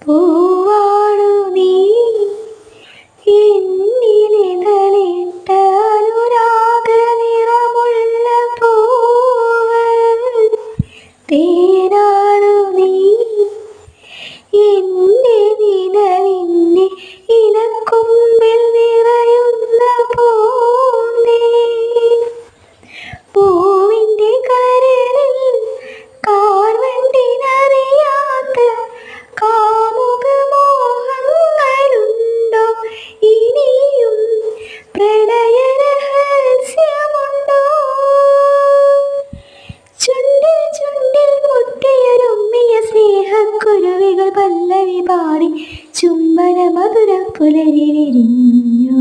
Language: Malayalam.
പൂവാണു നീ എന്നിലിതളിട്ട അനുരാഗ നിറമുള്ള പൂവ്. തേനാണു നീ എന്റെ നിലവിന്റെ ഇലക്കൊമ്പിൽ നിറയുന്ന പൂന്തേ. പൂവിന്റെ കരളിൽ കാർവണ്ടിനറിയാത്ത കാമുക മോഹങ്ങളുണ്ടോ? ഇനിയും പ്രണയ രഹസ്യമുണ്ടോ? ചുണ്ടിൽ ചുണ്ടിൽ മുട്ടിയൊരുമ്മിയ സ്നേഹക്കുരുവികൾ പല്ലവി പാടി ചുംബന മധുര പുലരി വിരിഞ്ഞു.